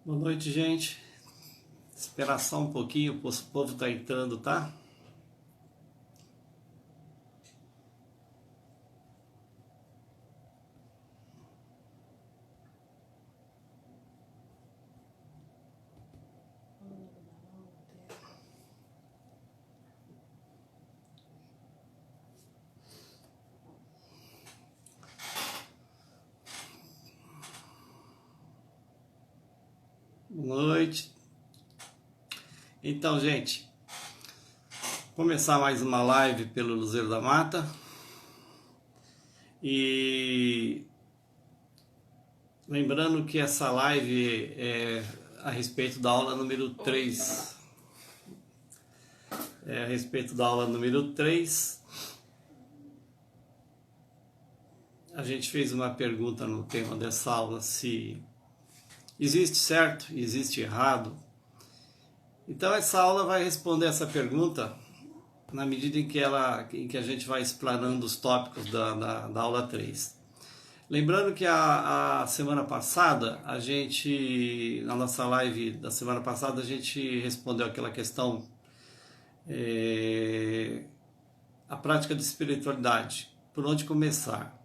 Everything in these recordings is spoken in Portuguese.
Boa noite, gente. Esperar só um pouquinho, o povo tá entrando, tá? Boa noite. Então, gente, começar mais uma live pelo Luzeiro da Mata. E lembrando que essa live é a respeito da aula número 3. É a respeito da aula número 3. A gente fez uma pergunta no tema dessa aula, se existe certo e existe errado. Então essa aula vai responder essa pergunta na medida em que a gente vai explanando os tópicos da aula 3. Lembrando que a semana passada, na nossa live da semana passada, a gente respondeu aquela questão, a prática de espiritualidade, por onde começar?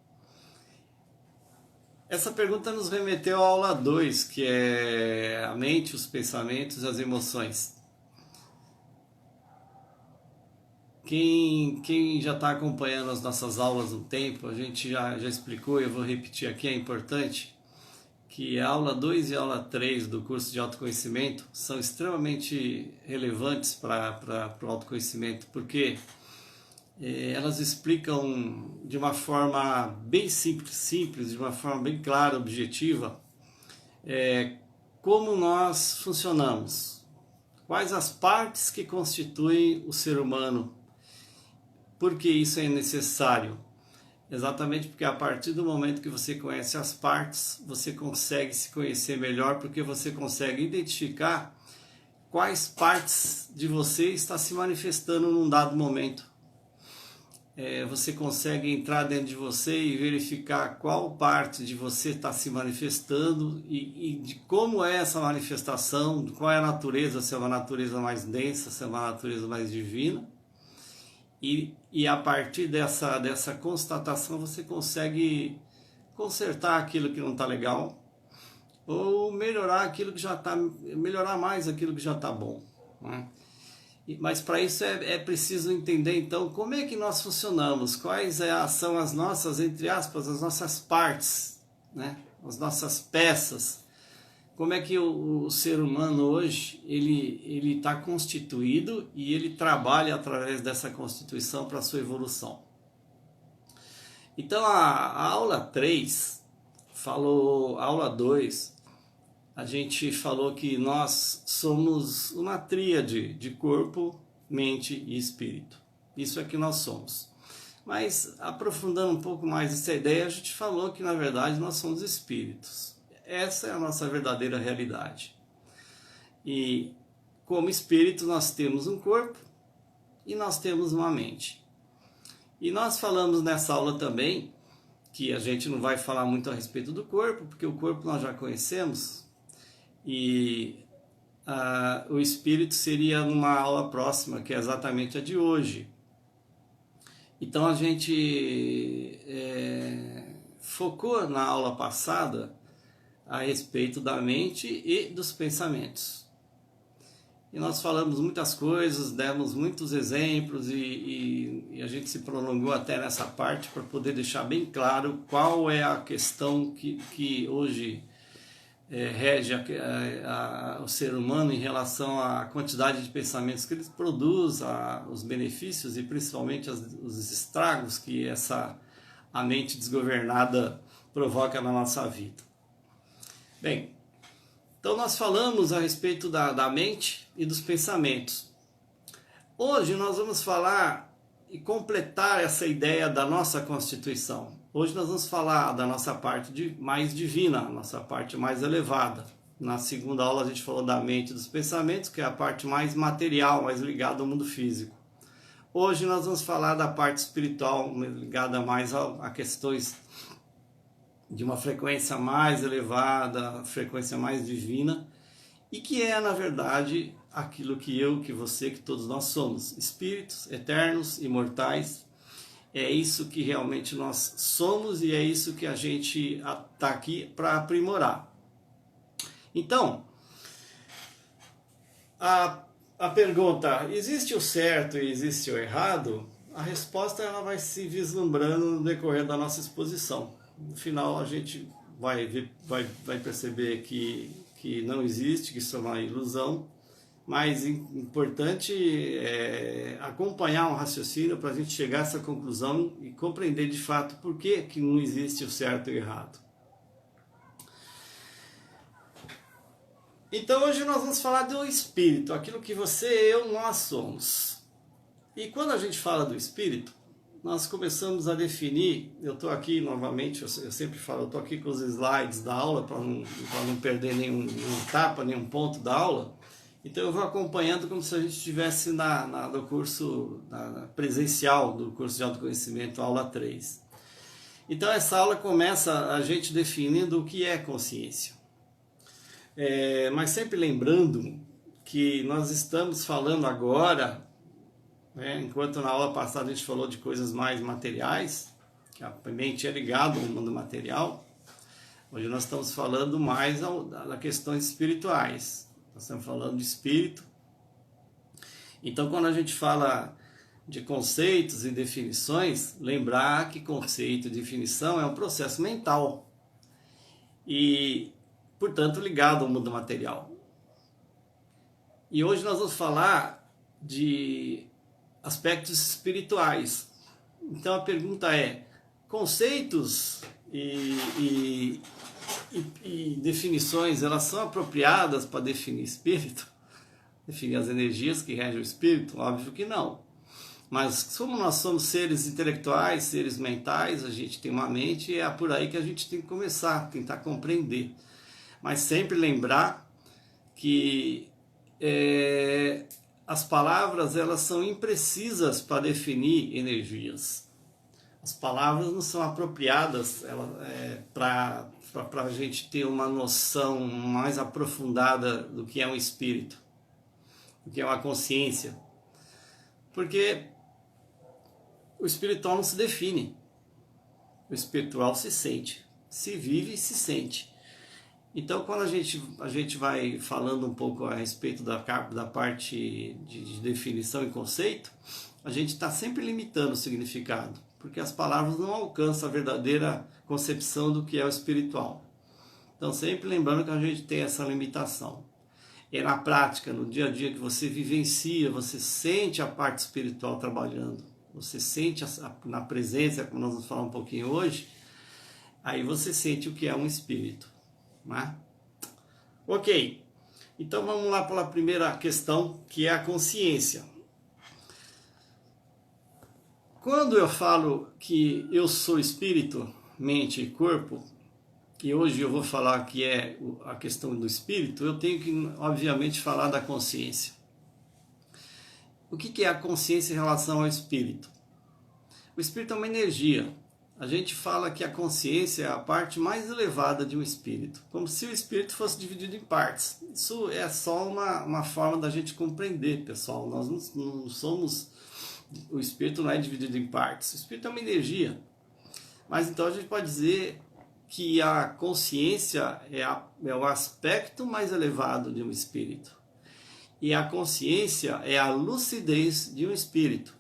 Essa pergunta nos remeteu à aula 2, que é a mente, os pensamentos e as emoções. Quem já está acompanhando as nossas aulas há um tempo, a gente já explicou, eu vou repetir aqui, é importante, que a aula 2 e a aula 3 do curso de autoconhecimento são extremamente relevantes para o autoconhecimento, porque elas explicam de uma forma bem simples, de uma forma bem clara, objetiva, como nós funcionamos, quais as partes que constituem o ser humano. Por que isso é necessário? Exatamente porque a partir do momento que você conhece as partes, você consegue se conhecer melhor, porque você consegue identificar quais partes de você está se manifestando num dado momento. Você consegue entrar dentro de você e verificar qual parte de você está se manifestando e de como é essa manifestação, qual é a natureza, se é uma natureza mais densa, se é uma natureza mais divina. E a partir dessa constatação você consegue consertar aquilo que não está legal ou melhorar melhorar mais aquilo que já está bom, né? Mas para isso é preciso entender então como é que nós funcionamos, quais são as nossas, entre aspas, as nossas partes, né? As nossas peças. Como é que o ser humano hoje ele está constituído e ele trabalha através dessa constituição para a sua evolução. Então a aula 3 a aula 2, a gente falou que nós somos uma tríade de corpo, mente e espírito. Isso é que nós somos. Mas aprofundando um pouco mais essa ideia, a gente falou que na verdade nós somos espíritos. Essa é a nossa verdadeira realidade. E como espírito nós temos um corpo e nós temos uma mente. E nós falamos nessa aula também que a gente não vai falar muito a respeito do corpo, porque o corpo nós já conhecemos, e o espírito seria numa aula próxima, que é exatamente a de hoje. Então a gente focou na aula passada a respeito da mente e dos pensamentos. E nós falamos muitas coisas, demos muitos exemplos e a gente se prolongou até nessa parte para poder deixar bem claro qual é a questão que hoje rege o ser humano em relação à quantidade de pensamentos que ele produz, os benefícios e principalmente os estragos que a mente desgovernada provoca na nossa vida. Bem, então nós falamos a respeito da mente e dos pensamentos. Hoje nós vamos falar e completar essa ideia da nossa constituição. Hoje nós vamos falar da nossa parte mais divina, a nossa parte mais elevada. Na segunda aula a gente falou da mente e dos pensamentos, que é a parte mais material, mais ligada ao mundo físico. Hoje nós vamos falar da parte espiritual, ligada mais a questões de uma frequência mais elevada, frequência mais divina, e que é, na verdade, aquilo que eu, que você, que todos nós somos, espíritos eternos, imortais. É isso que realmente nós somos e é isso que a gente está aqui para aprimorar. Então, a pergunta, existe o certo e existe o errado? A resposta ela vai se vislumbrando no decorrer da nossa exposição. No final a gente vai perceber que não existe, que isso é uma ilusão, mas importante é acompanhar um raciocínio para a gente chegar a essa conclusão e compreender de fato por que não existe o certo e o errado. Então hoje nós vamos falar do espírito, aquilo que você, eu, nós somos. E quando a gente fala do espírito, nós começamos a definir, eu estou aqui novamente, eu sempre falo, eu estou aqui com os slides da aula para não perder nenhum etapa, nenhum ponto da aula. Então eu vou acompanhando como se a gente estivesse no curso presencial do curso de autoconhecimento, aula 3. Então essa aula começa a gente definindo o que é consciência. Mas sempre lembrando que nós estamos falando agora, enquanto na aula passada a gente falou de coisas mais materiais, que a mente é ligada ao mundo material, hoje nós estamos falando mais das questões espirituais. Nós estamos falando de espírito. Então, quando a gente fala de conceitos e definições, lembrar que conceito e definição é um processo mental e, portanto, ligado ao mundo material. E hoje nós vamos falar de aspectos espirituais. Então, a pergunta é, conceitos e definições, elas são apropriadas para definir espírito? Definir as energias que regem o espírito? Óbvio que não. Mas como nós somos seres intelectuais, seres mentais, a gente tem uma mente e é por aí que a gente tem que começar, tentar compreender. Mas sempre lembrar que as palavras elas são imprecisas para definir energias. As palavras não são apropriadas para a gente ter uma noção mais aprofundada do que é um espírito, do que é uma consciência. Porque o espiritual não se define, o espiritual se sente, se vive e se sente. Então, quando a gente vai falando um pouco a respeito da parte de definição e conceito, a gente está sempre limitando o significado, porque as palavras não alcançam a verdadeira concepção do que é o espiritual. Então, sempre lembrando que a gente tem essa limitação. É na prática, no dia a dia que você vivencia, você sente a parte espiritual trabalhando, você sente na presença, como nós vamos falar um pouquinho hoje, aí você sente o que é um espírito. Né? Ok, então vamos lá para a primeira questão, que é a consciência. Quando eu falo que eu sou espírito, mente e corpo, e hoje eu vou falar que é a questão do espírito, eu tenho que, obviamente, falar da consciência. O que é a consciência em relação ao espírito? O espírito é uma energia. A gente fala que a consciência é a parte mais elevada de um espírito, como se o espírito fosse dividido em partes. Isso é só uma forma da gente compreender, pessoal. Nós não somos... O espírito não é dividido em partes. O espírito é uma energia. Mas então a gente pode dizer que a consciência é o aspecto mais elevado de um espírito. E a consciência é a lucidez de um espírito.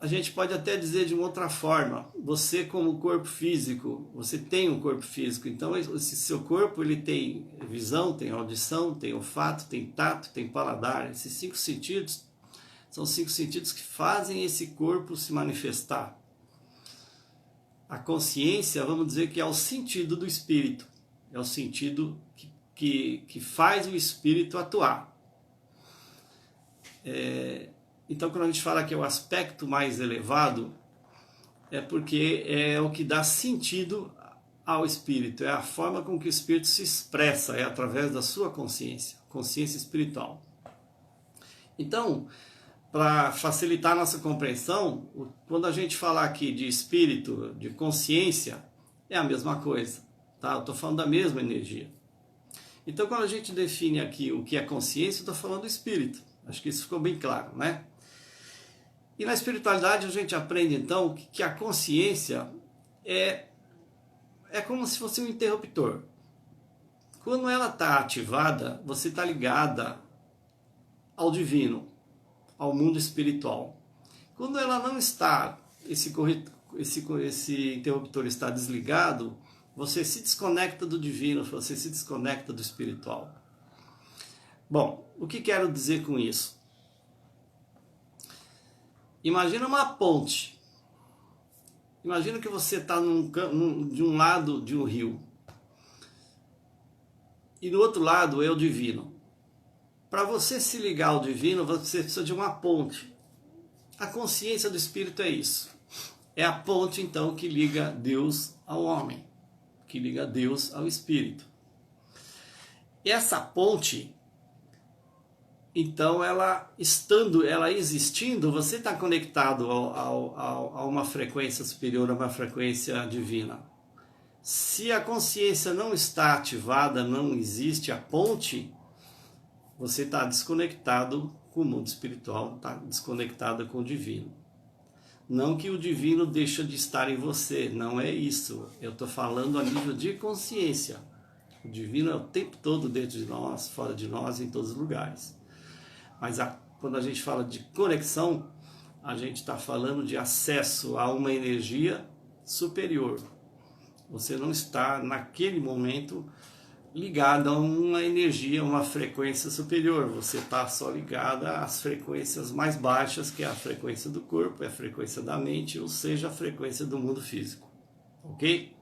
A gente pode até dizer de uma outra forma, você como corpo físico, você tem um corpo físico, então esse seu corpo ele tem visão, tem audição, tem olfato, tem tato, tem paladar. Esses 5 sentidos são 5 sentidos que fazem esse corpo se manifestar. A consciência, vamos dizer que é o sentido do espírito, é o sentido que faz o espírito atuar. Então, quando a gente fala que é o aspecto mais elevado, é porque é o que dá sentido ao espírito, é a forma com que o espírito se expressa, é através da sua consciência espiritual. Então, para facilitar a nossa compreensão, quando a gente falar aqui de espírito, de consciência, é a mesma coisa. tá? Eu estou falando da mesma energia. Então, quando a gente define aqui o que é consciência, eu estou falando do espírito. Acho que isso ficou bem claro, né? E na espiritualidade a gente aprende, então, que a consciência é como se fosse um interruptor. Quando ela está ativada, você está ligada ao divino, ao mundo espiritual. Quando ela não está, esse interruptor está desligado, você se desconecta do divino, você se desconecta do espiritual. Bom, o que quero dizer com isso? Imagina uma ponte. Imagina que você está de um lado de um rio e do outro lado é o divino. Para você se ligar ao divino, você precisa de uma ponte. A consciência do espírito é isso. É a ponte, então, que liga Deus ao homem, que liga Deus ao espírito. E essa ponte, então, ela existindo, você está conectado a uma frequência superior, a uma frequência divina. Se a consciência não está ativada, não existe a ponte, você está desconectado com o mundo espiritual, está desconectado com o divino. Não que o divino deixa de estar em você, não é isso. Eu estou falando a nível de consciência. O divino é o tempo todo dentro de nós, fora de nós, em todos os lugares. Mas quando a gente fala de conexão, a gente está falando de acesso a uma energia superior. Você não está, naquele momento, ligado a uma energia, uma frequência superior. Você está só ligado às frequências mais baixas, que é a frequência do corpo, é a frequência da mente, ou seja, a frequência do mundo físico. Ok?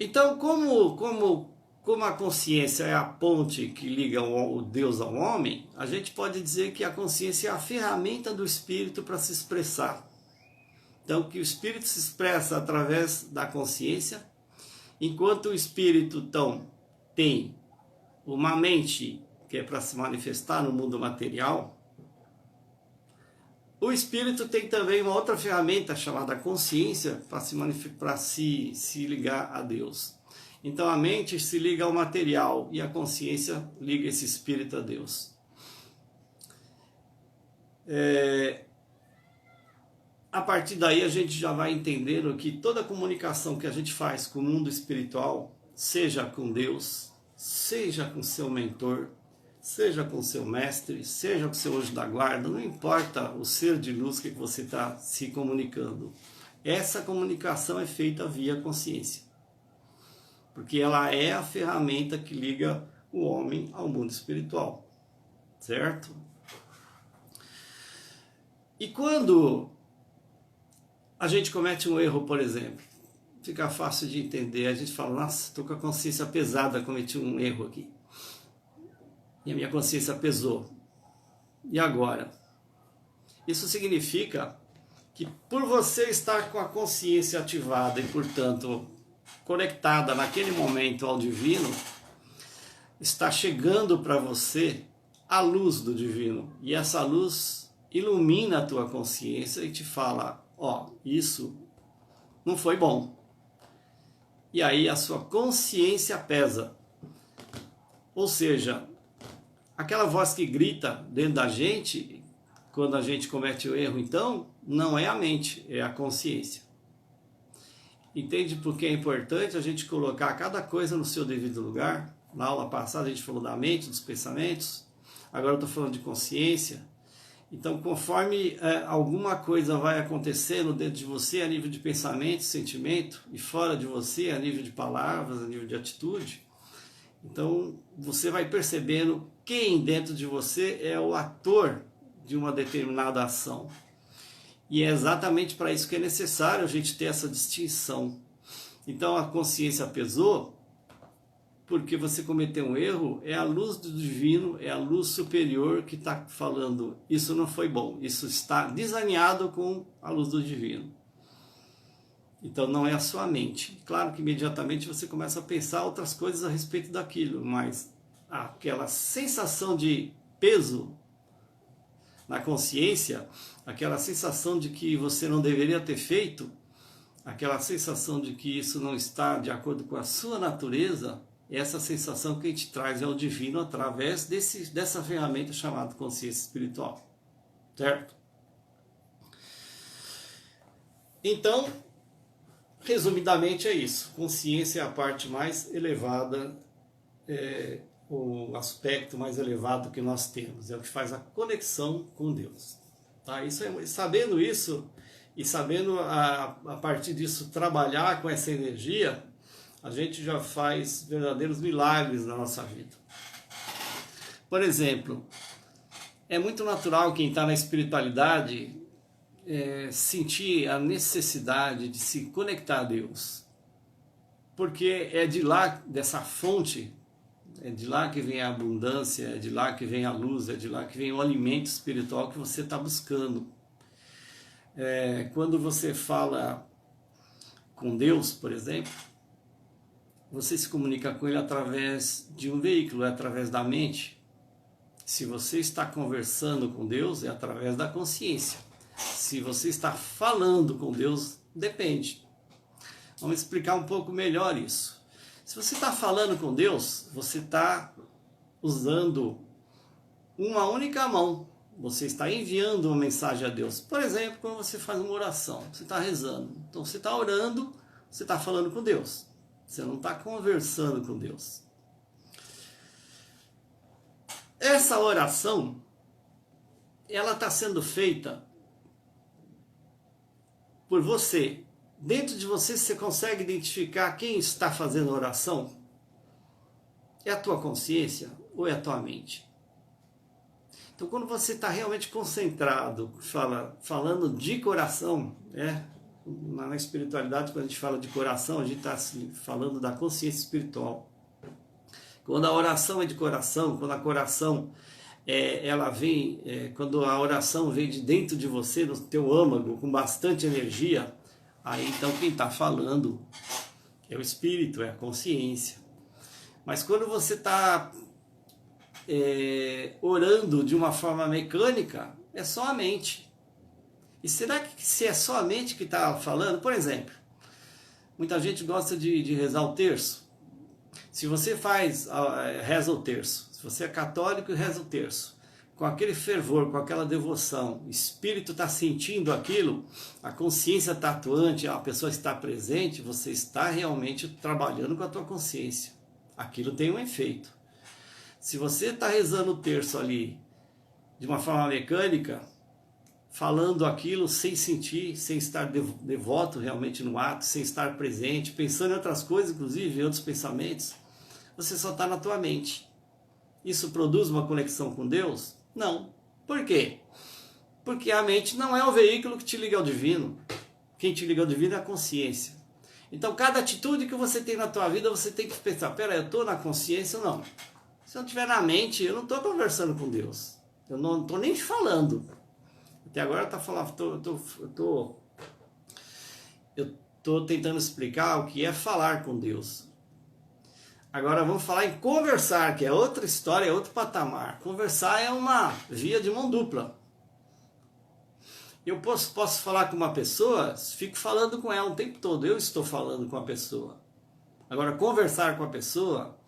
Então, como a consciência é a ponte que liga o Deus ao homem, a gente pode dizer que a consciência é a ferramenta do espírito para se expressar. Então, que o espírito se expressa através da consciência, enquanto o espírito, então, tem uma mente que é para se manifestar no mundo material, o espírito tem também uma outra ferramenta chamada consciência para se ligar a Deus. Então a mente se liga ao material e a consciência liga esse espírito a Deus. A partir daí a gente já vai entendendo que toda comunicação que a gente faz com o mundo espiritual, seja com Deus, seja com seu mentor, seja com seu mestre, seja com seu anjo da guarda, não importa o ser de luz que você está se comunicando. Essa comunicação é feita via consciência, porque ela é a ferramenta que liga o homem ao mundo espiritual, certo? E quando a gente comete um erro, por exemplo, fica fácil de entender, a gente fala, nossa, estou com a consciência pesada, cometi um erro aqui. E a minha consciência pesou. E agora? Isso significa que por você estar com a consciência ativada e, portanto, conectada naquele momento ao divino, está chegando para você a luz do divino. E essa luz ilumina a tua consciência e te fala, ó, isso não foi bom. E aí a sua consciência pesa. Ou seja, aquela voz que grita dentro da gente, quando a gente comete o erro, então, não é a mente, é a consciência. Entende por que é importante a gente colocar cada coisa no seu devido lugar? Na aula passada a gente falou da mente, dos pensamentos, agora eu estou falando de consciência. Então, conforme alguma coisa vai acontecendo dentro de você a nível de pensamento, sentimento, e fora de você a nível de palavras, a nível de atitude, então você vai percebendo quem dentro de você é o ator de uma determinada ação. E é exatamente para isso que é necessário a gente ter essa distinção. Então a consciência pesou, porque você cometeu um erro, é a luz do divino, é a luz superior que está falando, isso não foi bom, isso está desalinhado com a luz do divino. Então não é a sua mente. Claro que imediatamente você começa a pensar outras coisas a respeito daquilo, mas aquela sensação de peso na consciência, aquela sensação de que você não deveria ter feito, aquela sensação de que isso não está de acordo com a sua natureza, essa sensação que a gente traz ao divino através dessa ferramenta chamada consciência espiritual, certo? Então, resumidamente é isso. Consciência é a parte mais elevada, o aspecto mais elevado que nós temos, é o que faz a conexão com Deus. Tá? Sabendo isso, e sabendo a partir disso trabalhar com essa energia, a gente já faz verdadeiros milagres na nossa vida. Por exemplo, é muito natural quem está na espiritualidade sentir a necessidade de se conectar a Deus. Porque é de lá, dessa fonte, é de lá que vem a abundância, é de lá que vem a luz, é de lá que vem o alimento espiritual que você está buscando. Quando você fala com Deus, por exemplo, você se comunica com Ele através de um veículo, é através da mente. Se você está conversando com Deus, é através da consciência. Se você está falando com Deus, depende. Vamos explicar um pouco melhor isso. Se você está falando com Deus, você está usando uma única mão. Você está enviando uma mensagem a Deus. Por exemplo, quando você faz uma oração, você está rezando. Então você está orando, você está falando com Deus. Você não está conversando com Deus. Essa oração, ela está sendo feita por você. Dentro de você, você consegue identificar quem está fazendo a oração? É a tua consciência ou é a tua mente? Então, quando você está realmente concentrado, falando de coração, na espiritualidade, quando a gente fala de coração, a gente está falando da consciência espiritual. Quando a oração é de coração, quando a coração ela vem, quando a oração vem de dentro de você, no teu âmago, com bastante energia, aí então quem está falando é o espírito, é a consciência. Mas quando você está orando de uma forma mecânica, é só a mente. E será que se é só a mente que está falando? Por exemplo, muita gente gosta de rezar o terço. Se você reza o terço, se você é católico e reza o terço, com aquele fervor, com aquela devoção, o espírito está sentindo aquilo, a consciência está atuante, a pessoa está presente, você está realmente trabalhando com a tua consciência. Aquilo tem um efeito. Se você está rezando o terço ali de uma forma mecânica, falando aquilo sem sentir, sem estar devoto realmente no ato, sem estar presente, pensando em outras coisas, inclusive em outros pensamentos, você só está na tua mente. Isso produz uma conexão com Deus? Não. Por quê? Porque a mente não é o veículo que te liga ao divino. Quem te liga ao divino é a consciência. Então, cada atitude que você tem na tua vida, você tem que pensar, peraí, eu estou na consciência ou não? Se eu estiver na mente, eu não estou conversando com Deus. Eu não estou nem falando. Até agora eu estou tentando explicar o que é falar com Deus. Agora vamos falar em conversar, que é outra história, é outro patamar. Conversar é uma via de mão dupla. Eu posso falar com uma pessoa, fico falando com ela o tempo todo, eu estou falando com a pessoa. Agora, conversar com a pessoa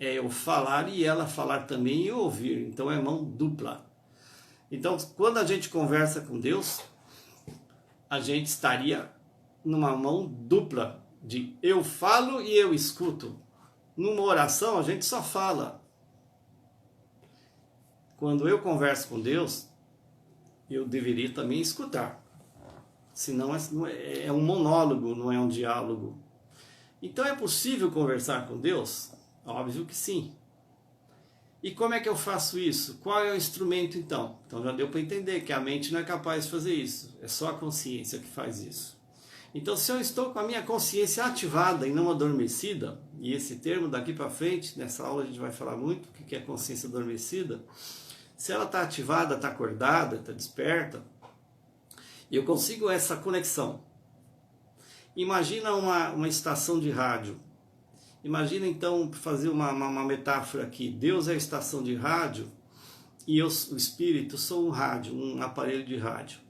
é eu falar e ela falar também e eu ouvir. Então é mão dupla. Então, quando a gente conversa com Deus, a gente estaria numa mão dupla de eu falo e eu escuto. Numa oração, a gente só fala. Quando eu converso com Deus, eu deveria também escutar. Senão é um monólogo, não é um diálogo. Então é possível conversar com Deus? Óbvio que sim. E como é que eu faço isso? Qual é o instrumento então? Então já deu para entender que a mente não é capaz de fazer isso. É só a consciência que faz isso. Então se eu estou com a minha consciência ativada e não adormecida, e esse termo daqui para frente, nessa aula a gente vai falar muito o que é consciência adormecida. Se ela está ativada, está acordada, está desperta, e eu consigo essa conexão. Imagina uma estação de rádio. Imagina então, fazer uma metáfora aqui. Deus é a estação de rádio e eu, o espírito, sou um rádio, um aparelho de rádio.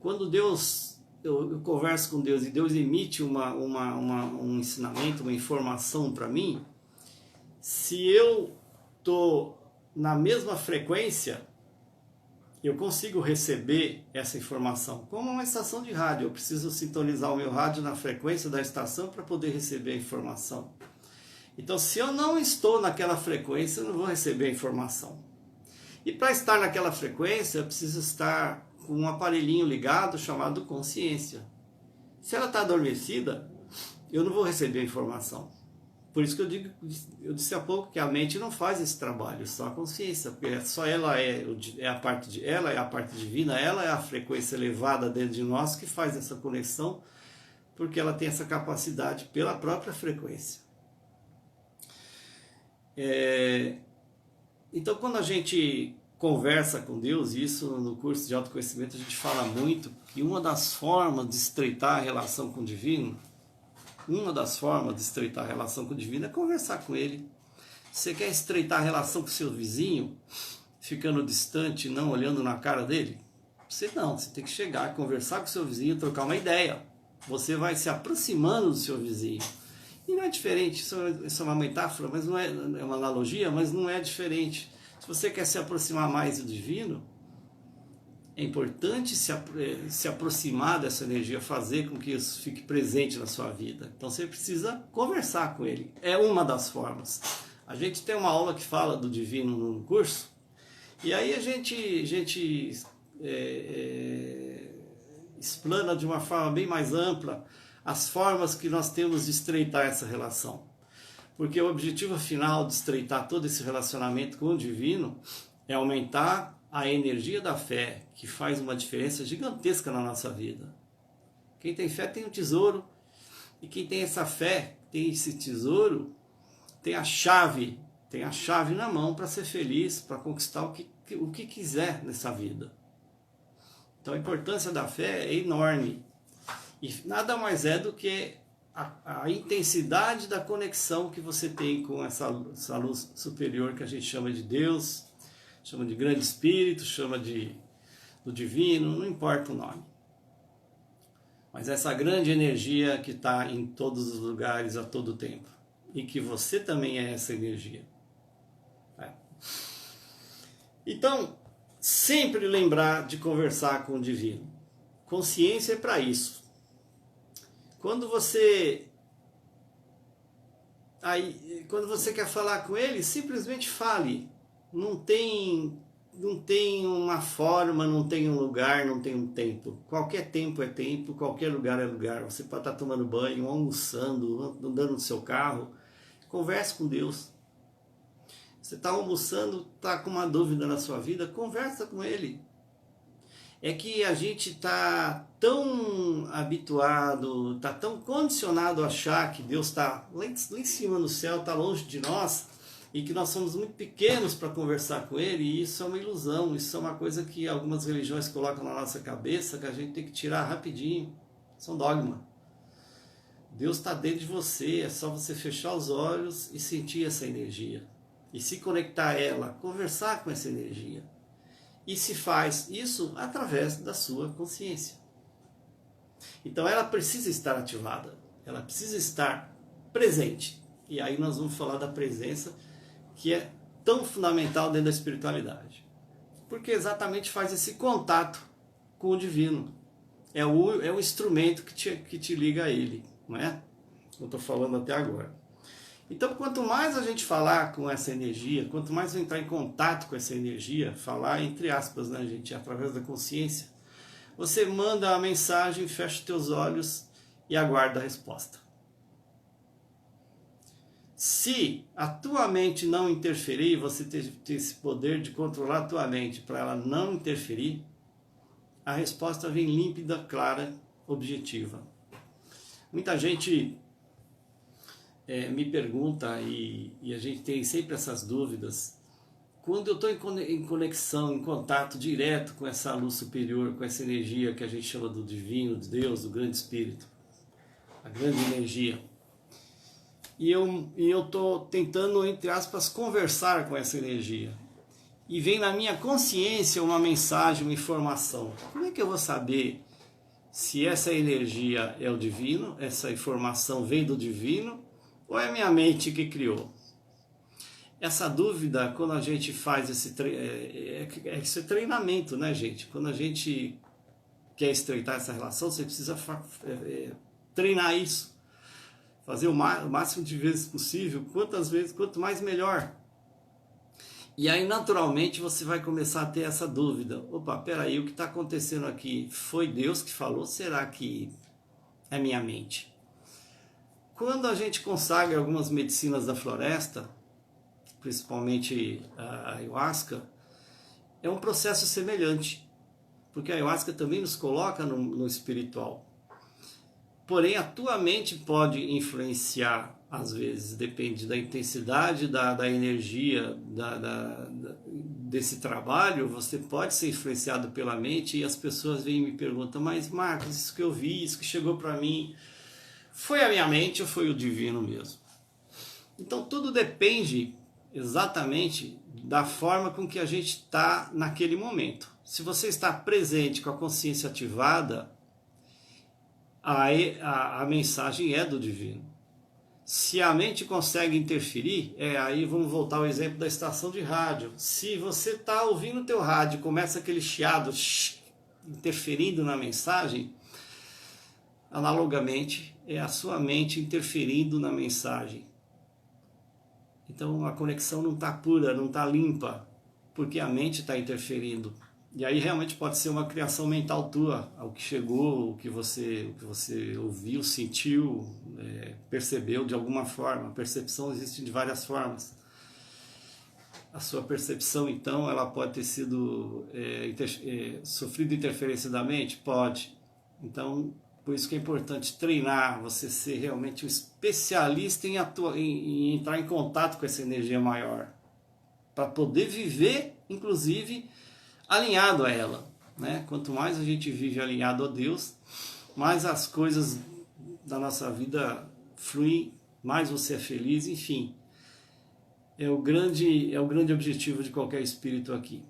Quando Deus eu converso com Deus e Deus emite um ensinamento, uma informação para mim, se eu estou na mesma frequência, eu consigo receber essa informação. Como uma estação de rádio, eu preciso sintonizar o meu rádio na frequência da estação para poder receber a informação. Então, se eu não estou naquela frequência, eu não vou receber a informação. E para estar naquela frequência, eu preciso estar com um aparelhinho ligado chamado consciência. Se ela está adormecida, eu não vou receber a informação. Por isso que eu disse há pouco que a mente não faz esse trabalho, só a consciência, porque só ela é a parte ela é a parte divina, ela é a frequência elevada dentro de nós que faz essa conexão, porque ela tem essa capacidade pela própria frequência. Então, quando a gente conversa com Deus, e isso no curso de autoconhecimento a gente fala muito, que uma das formas de estreitar a relação com o divino, é conversar com ele. Você quer estreitar a relação com o seu vizinho, ficando distante, não olhando na cara dele? Você tem que chegar, conversar com o seu vizinho, trocar uma ideia. Você vai se aproximando do seu vizinho. E não é diferente, isso é uma metáfora, mas não é uma analogia, mas não é diferente. Se você quer se aproximar mais do divino, é importante se aproximar dessa energia, fazer com que isso fique presente na sua vida. Então você precisa conversar com ele. É uma das formas. A gente tem uma aula que fala do divino no curso, e aí a gente explana de uma forma bem mais ampla as formas que nós temos de estreitar essa relação. Porque o objetivo final de estreitar todo esse relacionamento com o divino é aumentar a energia da fé, que faz uma diferença gigantesca na nossa vida. Quem tem fé tem um tesouro, e quem tem essa fé, tem esse tesouro, tem a chave na mão para ser feliz, para conquistar o que quiser nessa vida. Então a importância da fé é enorme, e nada mais é do que a intensidade da conexão que você tem com essa luz superior que a gente chama de Deus, chama de grande espírito, chama do divino, não importa o nome. Mas essa grande energia que está em todos os lugares a todo tempo. E que você também é essa energia. Então, sempre lembrar de conversar com o divino. Consciência é para isso. Quando você quer falar com ele, simplesmente fale. Não tem uma forma, não tem um lugar, não tem um tempo. Qualquer tempo é tempo, qualquer lugar é lugar. Você pode estar tomando banho, almoçando, andando no seu carro. Converse com Deus. Você está almoçando, está com uma dúvida na sua vida, conversa com Ele. É que a gente está tão habituado, está tão condicionado a achar que Deus está lá em cima no céu, está longe de nós, e que nós somos muito pequenos para conversar com Ele, e isso é uma ilusão, isso é uma coisa que algumas religiões colocam na nossa cabeça, que a gente tem que tirar rapidinho. Isso é um dogma. Deus está dentro de você, é só você fechar os olhos e sentir essa energia. E se conectar a ela, conversar com essa energia. E se faz isso através da sua consciência. Então ela precisa estar ativada, ela precisa estar presente. E aí nós vamos falar da presença, que é tão fundamental dentro da espiritualidade. Porque exatamente faz esse contato com o divino. É o instrumento que te liga a ele, não é? Eu estou falando até agora. Então, quanto mais a gente falar com essa energia, quanto mais eu entrar em contato com essa energia, falar entre aspas, né, gente, através da consciência, você manda a mensagem, fecha os teus olhos e aguarda a resposta. Se a tua mente não interferir, você ter esse poder de controlar a tua mente para ela não interferir, a resposta vem límpida, clara, objetiva. Muita gente me pergunta, e a gente tem sempre essas dúvidas, quando eu estou em conexão, em contato direto com essa luz superior, com essa energia que a gente chama do divino, de Deus, do grande espírito, a grande energia, e eu estou tentando, entre aspas, conversar com essa energia, e vem na minha consciência uma mensagem, uma informação. Como é que eu vou saber se essa energia é o divino, essa informação vem do divino, ou é minha mente que criou? Essa dúvida, quando a gente faz esse treinamento, né, gente? Quando a gente quer estreitar essa relação, você precisa treinar isso. Fazer o máximo de vezes possível, quantas vezes, quanto mais melhor. E aí, naturalmente, você vai começar a ter essa dúvida. Opa, peraí, o que está acontecendo aqui? Foi Deus que falou? Será que é minha mente? Quando a gente consagra algumas medicinas da floresta, principalmente a ayahuasca, é um processo semelhante. Porque a ayahuasca também nos coloca no espiritual. Porém, a tua mente pode influenciar, às vezes, depende da intensidade da energia desse trabalho, você pode ser influenciado pela mente e as pessoas vêm e me perguntam, mas Marcos, isso que eu vi, isso que chegou para mim, foi a minha mente ou foi o divino mesmo? Então tudo depende exatamente da forma com que a gente está naquele momento. Se você está presente com a consciência ativada, a mensagem é do divino. Se a mente consegue interferir, aí vamos voltar ao exemplo da estação de rádio. Se você está ouvindo o teu rádio, começa aquele chiado interferindo na mensagem, analogamente é a sua mente interferindo na mensagem. Então a conexão não está pura, não está limpa, porque a mente está interferindo. E aí realmente pode ser uma criação mental tua, ao que chegou, o que você ouviu, sentiu, percebeu de alguma forma. A percepção existe de várias formas. A sua percepção, então, ela pode ter sido sofrido interferência da mente? Pode. Então, por isso que é importante treinar, você ser realmente um especialista em entrar em contato com essa energia maior, para poder viver, inclusive, alinhado a ela, né? Quanto mais a gente vive alinhado a Deus, mais as coisas da nossa vida fluem, mais você é feliz, enfim. É o grande objetivo de qualquer espírito aqui.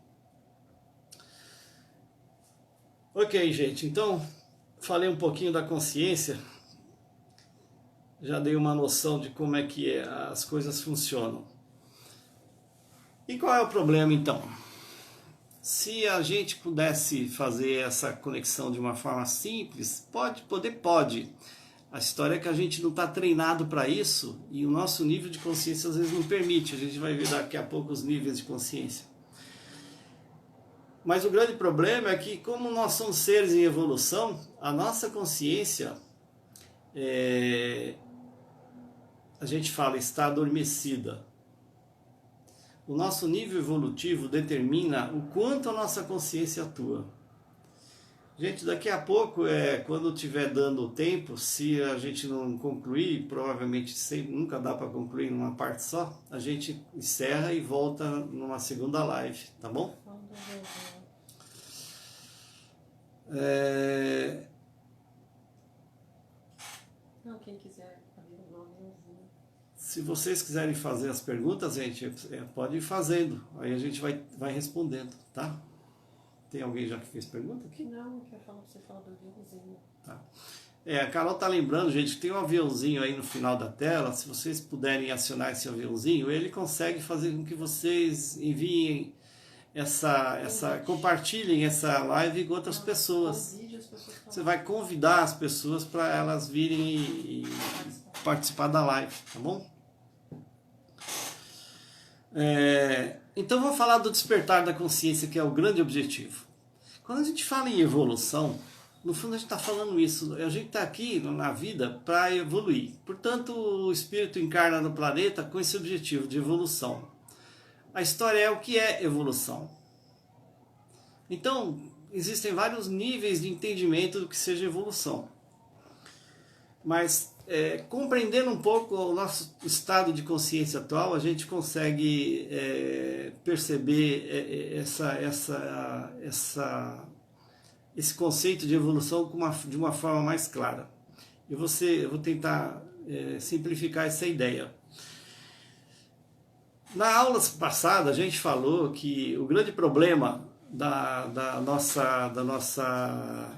Ok, gente, então falei um pouquinho da consciência, já dei uma noção de como é que as coisas funcionam. E qual é o problema então? Se a gente pudesse fazer essa conexão de uma forma simples, pode. A história é que a gente não está treinado para isso e o nosso nível de consciência às vezes não permite. A gente vai ver daqui a pouco os níveis de consciência. Mas o grande problema é que, como nós somos seres em evolução, a nossa consciência, a gente fala, está adormecida. O nosso nível evolutivo determina o quanto a nossa consciência atua. Gente, daqui a pouco, quando estiver dando o tempo, se a gente não concluir, provavelmente nunca dá para concluir numa parte só, a gente encerra e volta numa segunda live, tá bom? Não, quem quiser. Se vocês quiserem fazer as perguntas, gente, pode ir fazendo. Aí a gente vai respondendo, tá? Tem alguém já que fez pergunta aqui? Não, eu quero falar para você falar do aviãozinho. Tá. A Carol tá lembrando, gente, que tem um aviãozinho aí no final da tela. Se vocês puderem acionar esse aviãozinho, ele consegue fazer com que vocês enviem compartilhem essa live com outras pessoas. Você vai convidar as pessoas para elas virem e participar da live, tá bom? Então vou falar do despertar da consciência, que é o grande objetivo. Quando a gente fala em evolução, no fundo a gente está falando isso. A gente está aqui na vida para evoluir. Portanto, o espírito encarna no planeta com esse objetivo de evolução. A história é o que é evolução. Então, existem vários níveis de entendimento do que seja evolução. Mas compreendendo um pouco o nosso estado de consciência atual, a gente consegue perceber esse conceito de evolução de uma forma mais clara. Eu vou tentar simplificar essa ideia. Na aula passada a gente falou que o grande problema da nossa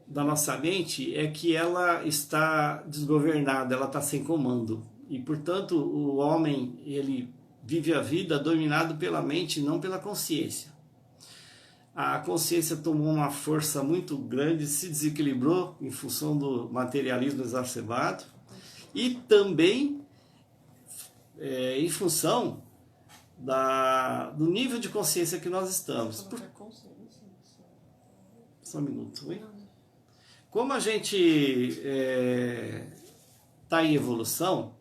da nossa mente é que ela está desgovernada, ela está sem comando. E, portanto, o homem, ele vive a vida dominado pela mente, não pela consciência. A consciência tomou uma força muito grande, se desequilibrou em função do materialismo exacerbado e também em função do nível de consciência que nós estamos. Só um minuto, hein? Como a gente está em evolução,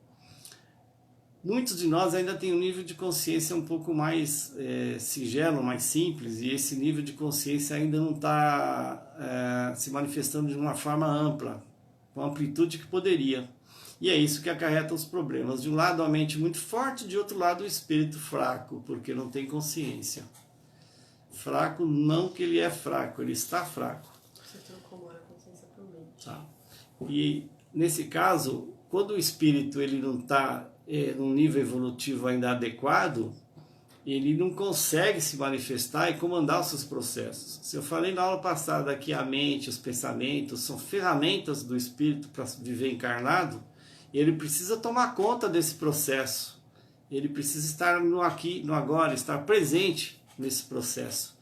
muitos de nós ainda têm um nível de consciência um pouco mais singelo, mais simples, e esse nível de consciência ainda não está se manifestando de uma forma ampla, com a amplitude que poderia. E é isso que acarreta os problemas. De um lado a mente muito forte, de outro lado o espírito fraco, porque não tem consciência. Fraco não que ele é fraco, ele está fraco. Você trocou a consciência por mente. Tá. E nesse caso, quando o espírito ele não está num nível evolutivo ainda adequado, ele não consegue se manifestar e comandar os seus processos. Se eu falei na aula passada que a mente, os pensamentos são ferramentas do espírito para viver encarnado, ele precisa tomar conta desse processo. Ele precisa estar no aqui, no agora, estar presente nesse processo.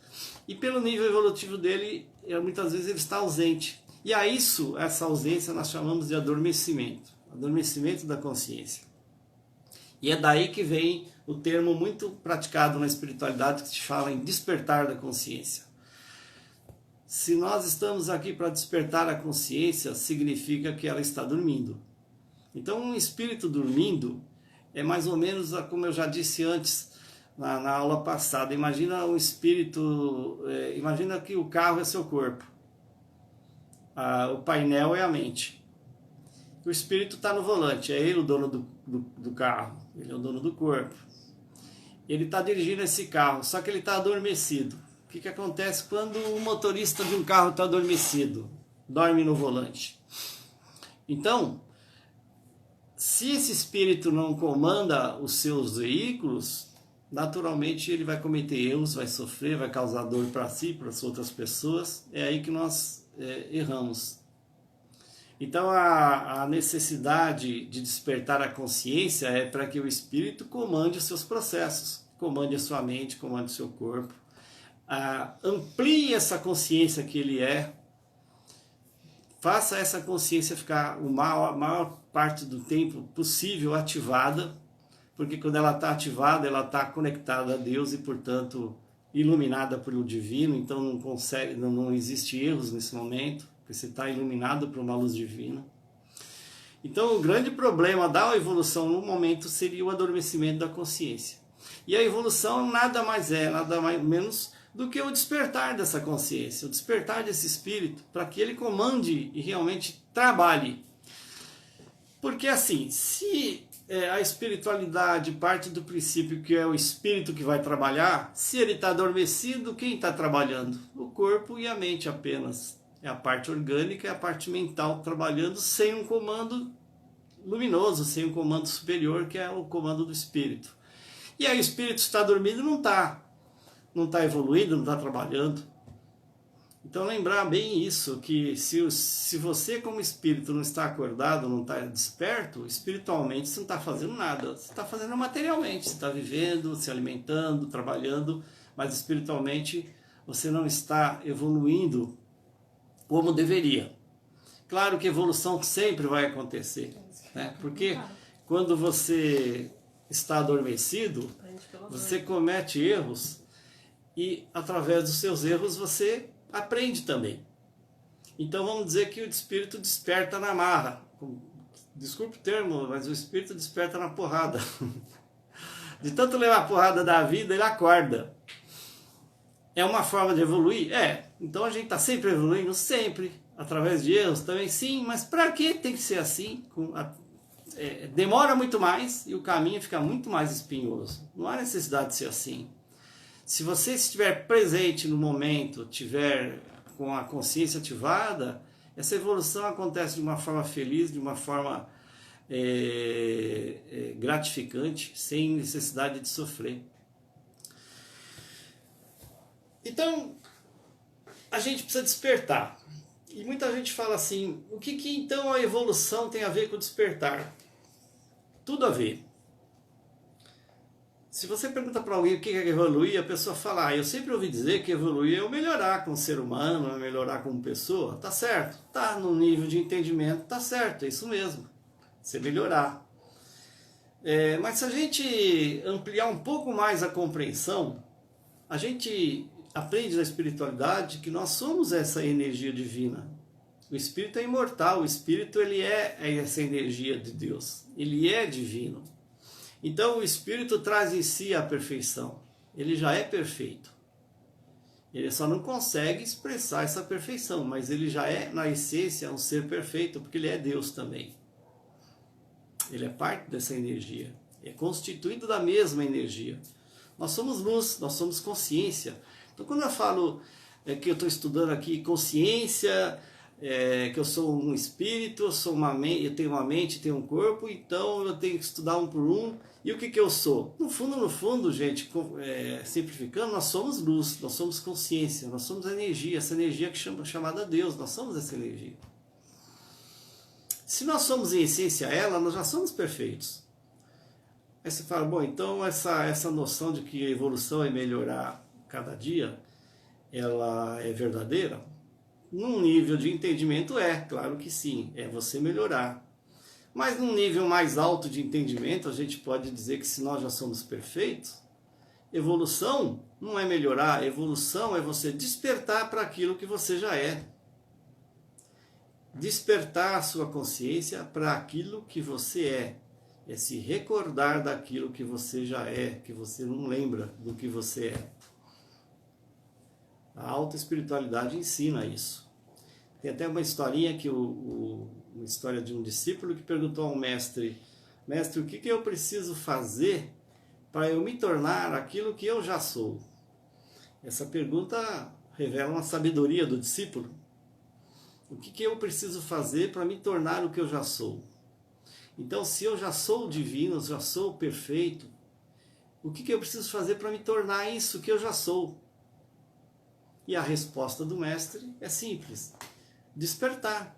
E pelo nível evolutivo dele, muitas vezes ele está ausente. E a essa ausência nós chamamos de adormecimento. Adormecimento da consciência. E é daí que vem o termo muito praticado na espiritualidade que se fala em despertar da consciência. Se nós estamos aqui para despertar a consciência, significa que ela está dormindo. Então, um espírito dormindo é mais ou menos, como eu já disse antes, na aula passada. Imagina um espírito, imagina que o carro é seu corpo. O painel é a mente. O espírito está no volante, é ele o dono do carro, ele é o dono do corpo. Ele está dirigindo esse carro, só que ele está adormecido. O que acontece quando o motorista de um carro está adormecido? Dorme no volante. Então, se esse espírito não comanda os seus veículos, naturalmente ele vai cometer erros, vai sofrer, vai causar dor para si, para as outras pessoas. É aí que nós erramos. Então a necessidade de despertar a consciência é para que o espírito comande os seus processos, comande a sua mente, comande o seu corpo, amplie essa consciência que ele é, faça essa consciência ficar a maior parte do tempo possível ativada, porque quando ela está ativada, ela está conectada a Deus e, portanto, iluminada pelo divino, então não existe erros nesse momento, porque você está iluminado por uma luz divina. Então, o grande problema da evolução no momento seria o adormecimento da consciência. E a evolução nada mais menos do que o despertar dessa consciência, o despertar desse espírito, para que ele comande e realmente trabalhe. Porque assim, se a espiritualidade parte do princípio que é o espírito que vai trabalhar, se ele está adormecido, quem está trabalhando? O corpo e a mente apenas. É a parte orgânica e a parte mental trabalhando sem um comando luminoso, sem um comando superior, que é o comando do espírito. E aí o espírito está dormindo, não está evoluindo, não está trabalhando. Então lembrar bem isso, que se você como espírito não está acordado, não está desperto, espiritualmente você não está fazendo nada. Você está fazendo materialmente, você está vivendo, se alimentando, trabalhando, mas espiritualmente você não está evoluindo como deveria. Claro que evolução sempre vai acontecer, né? Porque quando você está adormecido, você comete erros e através dos seus erros você aprende também. Então vamos dizer que o espírito desperta na marra. Desculpe o termo, mas o espírito desperta na porrada. De tanto levar a porrada da vida, ele acorda. É uma forma de evoluir? É. Então a gente está sempre evoluindo? Sempre. Através de erros também? Sim. Mas para que tem que ser assim? Demora muito mais e o caminho fica muito mais espinhoso. Não há necessidade de ser assim. Se você estiver presente no momento, estiver com a consciência ativada, essa evolução acontece de uma forma feliz, de uma forma gratificante, sem necessidade de sofrer. Então, a gente precisa despertar. E muita gente fala assim, o que então a evolução tem a ver com o despertar? Tudo a ver. Se você pergunta para alguém o que é evoluir, a pessoa fala, eu sempre ouvi dizer que evoluir é eu melhorar como ser humano, é melhorar como pessoa. Tá certo, tá no nível de entendimento, tá certo, é isso mesmo, você melhorar. Mas se a gente ampliar um pouco mais a compreensão, a gente aprende na espiritualidade que nós somos essa energia divina. O Espírito é imortal, o Espírito ele é essa energia de Deus, ele é divino. Então o Espírito traz em si a perfeição, ele já é perfeito. Ele só não consegue expressar essa perfeição, mas ele já é, na essência, um ser perfeito, porque ele é Deus também. Ele é parte dessa energia, é constituído da mesma energia. Nós somos luz, nós somos consciência. Então quando eu falo que eu estou estudando aqui consciência, que eu sou um espírito, eu tenho uma mente, tenho um corpo, então eu tenho que estudar um por um. E o que eu sou? No fundo, gente, simplificando, nós somos luz, nós somos consciência, nós somos energia, essa energia que chamada Deus, nós somos essa energia. Se nós somos em essência ela, nós já somos perfeitos. Aí você fala, bom, então essa noção de que a evolução é melhorar cada dia, ela é verdadeira? Num nível de entendimento claro que sim, é você melhorar. Mas num nível mais alto de entendimento, a gente pode dizer que se nós já somos perfeitos, evolução não é melhorar, evolução é você despertar para aquilo que você já é. Despertar a sua consciência para aquilo que você é. É se recordar daquilo que você já é, que você não lembra do que você é. A alta espiritualidade ensina isso. Tem até uma historinha uma história de um discípulo que perguntou ao mestre, mestre, o que eu preciso fazer para eu me tornar aquilo que eu já sou? Essa pergunta revela uma sabedoria do discípulo. O que eu preciso fazer para me tornar o que eu já sou? Então, se eu já sou divino, já sou perfeito, o que eu preciso fazer para me tornar isso que eu já sou? E a resposta do mestre é simples: despertar.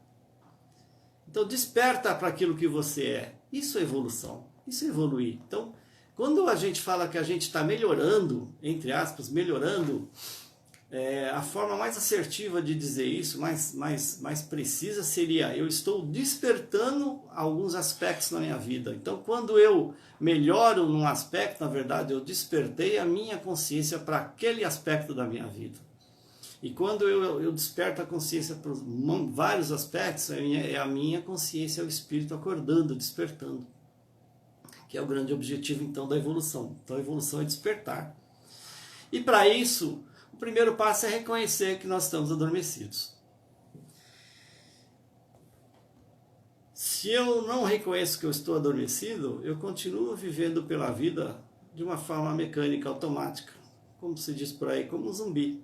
Então, desperta para aquilo que você é. Isso é evolução, isso é evoluir. Então, quando a gente fala que a gente está melhorando, entre aspas, melhorando, a forma mais assertiva de dizer isso, mais precisa, seria: eu estou despertando alguns aspectos na minha vida. Então, quando eu melhoro num aspecto, na verdade, eu despertei a minha consciência para aquele aspecto da minha vida. E quando eu desperto a consciência para vários aspectos, é a minha consciência, é o espírito acordando, despertando. Que é o grande objetivo, então, da evolução. Então, a evolução é despertar. E para isso, o primeiro passo é reconhecer que nós estamos adormecidos. Se eu não reconheço que eu estou adormecido, eu continuo vivendo pela vida de uma forma mecânica, automática. Como se diz por aí, como um zumbi.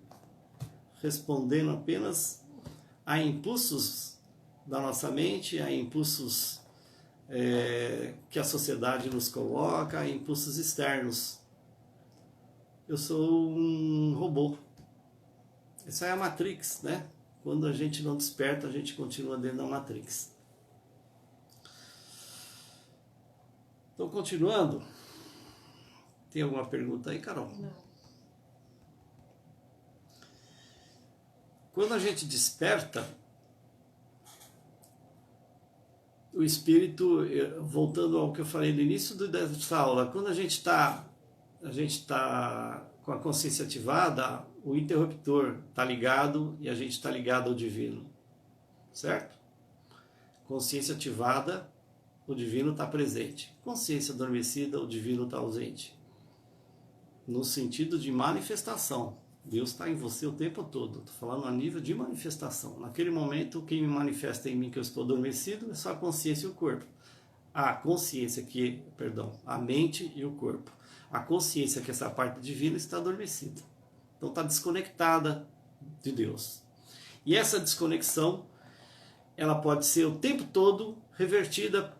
Respondendo apenas a impulsos da nossa mente, a impulsos que a sociedade nos coloca, a impulsos externos. Eu sou um robô. Essa é a Matrix, né? Quando a gente não desperta, a gente continua dentro da Matrix. Então, continuando. Tem alguma pergunta aí, Carol? Não. Quando a gente desperta, o espírito, voltando ao que eu falei no início dessa aula, quando a gente está com a consciência ativada, o interruptor está ligado e a gente está ligado ao divino, certo? Consciência ativada, o divino está presente. Consciência adormecida, o divino está ausente. No sentido de manifestação. Deus está em você o tempo todo. Estou falando a nível de manifestação. Naquele momento, quem me manifesta em mim que eu estou adormecido é só a consciência e o corpo. A mente e o corpo. A consciência, que é essa parte divina, está adormecida. Então está desconectada de Deus. E essa desconexão, ela pode ser o tempo todo revertida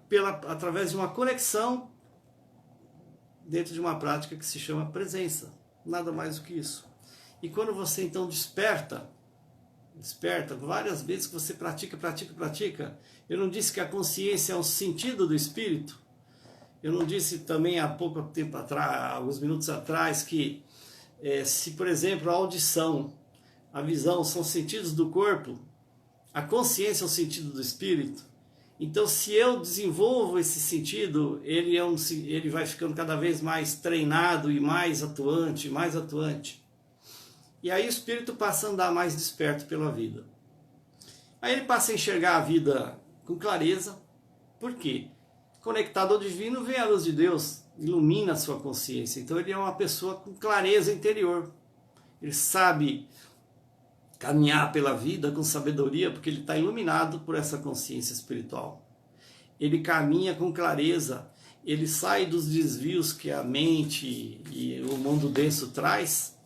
através de uma conexão dentro de uma prática que se chama presença. Nada mais do que isso. E quando você então desperta, desperta, várias vezes que você pratica. Eu não disse que a consciência é um sentido do espírito? Eu não disse também há pouco tempo atrás, alguns minutos atrás, que se, por exemplo, a audição, a visão são sentidos do corpo, a consciência é um sentido do espírito. Então, se eu desenvolvo esse sentido, ele vai ficando cada vez mais treinado e mais atuante, mais atuante. E aí o espírito passa a andar mais desperto pela vida. Aí ele passa a enxergar a vida com clareza. Por quê? Conectado ao divino, vem a luz de Deus, ilumina a sua consciência. Então ele é uma pessoa com clareza interior. Ele sabe caminhar pela vida com sabedoria, porque ele está iluminado por essa consciência espiritual. Ele caminha com clareza, ele sai dos desvios que a mente e o mundo denso traz,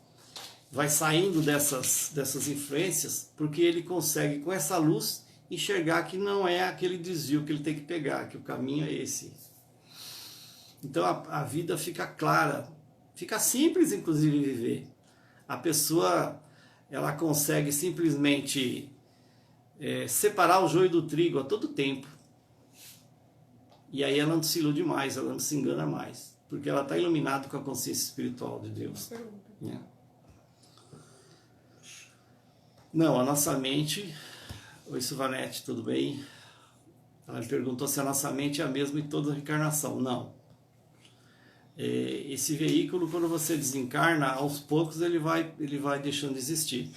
vai saindo dessas influências, porque ele consegue, com essa luz, enxergar que não é aquele desvio que ele tem que pegar, que o caminho é esse. Então a vida fica clara, fica simples, inclusive, viver. A pessoa, ela consegue simplesmente separar o joio do trigo a todo tempo. E aí ela não se ilude mais, ela não se engana mais, porque ela está iluminada com a consciência espiritual de Deus. Não, a nossa mente... Oi, Silvanete, tudo bem? Ela me perguntou se a nossa mente é a mesma em toda reencarnação. Não. Esse veículo, quando você desencarna, aos poucos ele vai deixando de existir.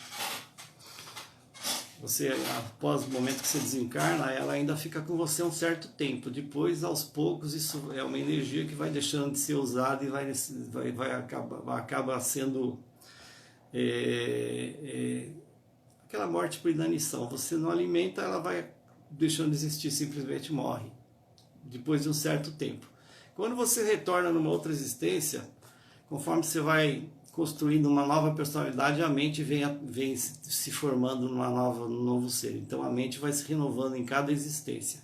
Você, após o momento que você desencarna, ela ainda fica com você um certo tempo. Depois, aos poucos, isso é uma energia que vai deixando de ser usada e acaba sendo... aquela morte por inanição. Você não alimenta, ela vai deixando de existir, simplesmente morre, depois de um certo tempo. Quando você retorna numa outra existência, conforme você vai construindo uma nova personalidade, a mente vem se formando num novo ser. Então a mente vai se renovando em cada existência,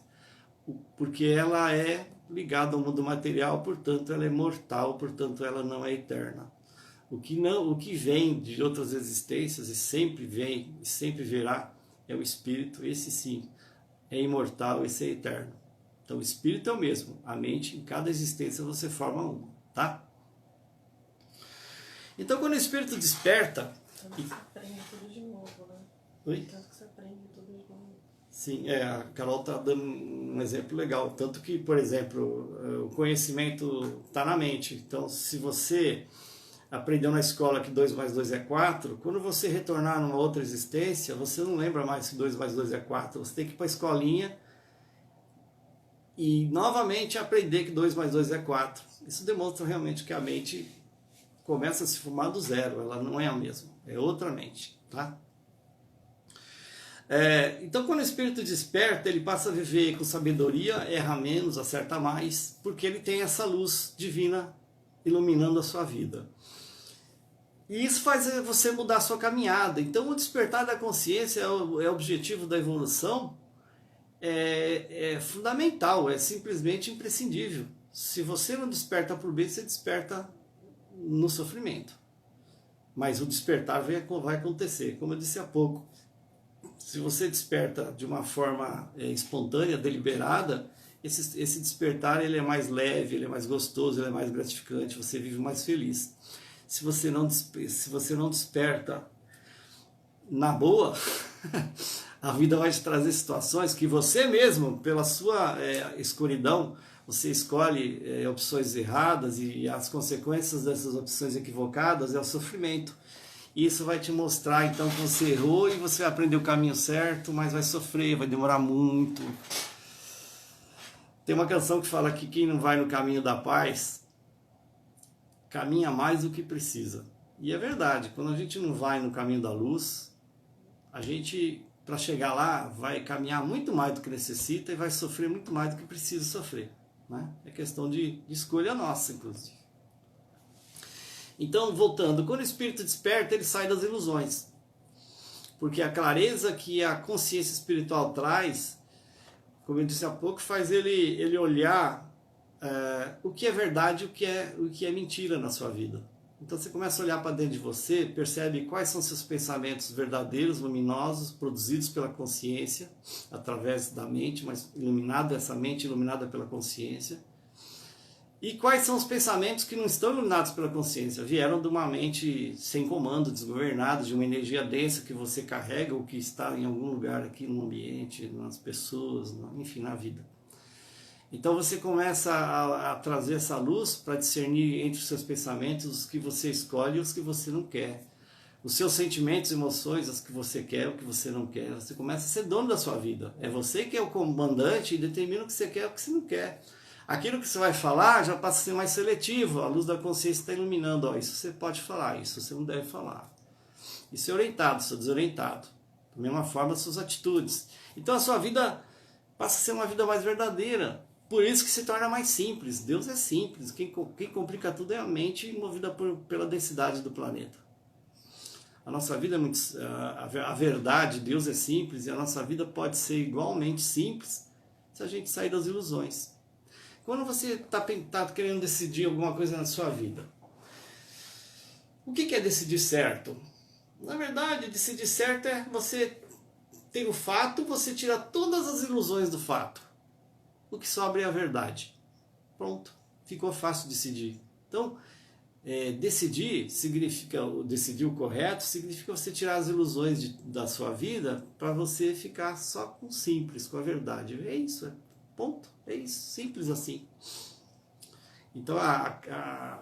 porque ela é ligada ao mundo material, portanto ela é mortal, portanto ela não é eterna. O que vem de outras existências, e sempre vem, e sempre virá, é o espírito. Esse sim, é imortal, esse é eterno. Então o espírito é o mesmo, a mente, em cada existência você forma uma, tá? Então quando o espírito desperta... Tanto que você aprende tudo de novo, né? Oi? Tanto que você aprende tudo de novo. Sim, a Carol está dando um exemplo legal. Tanto que, por exemplo, o conhecimento está na mente. Então se você... aprendeu na escola que 2 mais 2 é 4, quando você retornar numa outra existência, você não lembra mais que 2 mais 2 é 4, você tem que ir para a escolinha e novamente aprender que 2 mais 2 é 4. Isso demonstra realmente que a mente começa a se formar do zero, ela não é a mesma, é outra mente, tá? Então quando o espírito desperta, ele passa a viver com sabedoria, erra menos, acerta mais, porque ele tem essa luz divina iluminando a sua vida. E isso faz você mudar a sua caminhada. Então o despertar da consciência é o objetivo da evolução, é fundamental, é simplesmente imprescindível. Se você não desperta por bem, você desperta no sofrimento. Mas o despertar vai acontecer, como eu disse há pouco. Se você desperta de uma forma espontânea, deliberada, esse despertar ele é mais leve, ele é mais gostoso, ele é mais gratificante, você vive mais feliz. Se você não desperta na boa, a vida vai te trazer situações que você mesmo, pela sua escuridão, você escolhe opções erradas, e as consequências dessas opções equivocadas é o sofrimento. E isso vai te mostrar então que você errou e você vai aprender o caminho certo, mas vai sofrer, vai demorar muito. Tem uma canção que fala que quem não vai no caminho da paz caminha mais do que precisa. E é verdade, quando a gente não vai no caminho da luz, a gente, para chegar lá, vai caminhar muito mais do que necessita e vai sofrer muito mais do que precisa sofrer, né? É questão de escolha nossa, inclusive. Então, voltando, quando o espírito desperta, ele sai das ilusões. Porque a clareza que a consciência espiritual traz, como eu disse há pouco, faz ele olhar o que é verdade e o que é mentira na sua vida. Então você começa a olhar para dentro de você, percebe quais são seus pensamentos verdadeiros, luminosos, produzidos pela consciência, através da mente, mas iluminada, essa mente iluminada pela consciência. E quais são os pensamentos que não estão iluminados pela consciência? Vieram de uma mente sem comando, desgovernada, de uma energia densa que você carrega ou que está em algum lugar aqui no ambiente, nas pessoas, enfim, na vida. Então você começa a trazer essa luz para discernir entre os seus pensamentos os que você escolhe e os que você não quer. Os seus sentimentos, emoções, os que você quer, o que você não quer. Você começa a ser dono da sua vida. É você que é o comandante e determina o que você quer e o que você não quer. Aquilo que você vai falar já passa a ser mais seletivo. A luz da consciência está iluminando. Ó, isso você pode falar, isso você não deve falar. Isso é orientado, isso é desorientado. Da mesma forma, as suas atitudes. Então a sua vida passa a ser uma vida mais verdadeira. Por isso que se torna mais simples. Deus é simples. Quem complica tudo é a mente movida pela densidade do planeta. A nossa vida é muito... A verdade, Deus é simples, e a nossa vida pode ser igualmente simples se a gente sair das ilusões. Quando você está querendo decidir alguma coisa na sua vida, o que é decidir certo? Na verdade, decidir certo é você ter o fato, você tira todas as ilusões do fato. O que sobra é a verdade. Pronto, ficou fácil decidir. Então, decidir significa, decidir o correto, significa você tirar as ilusões da sua vida para você ficar só com o simples, com a verdade. É isso, ponto, é isso, simples assim. Então,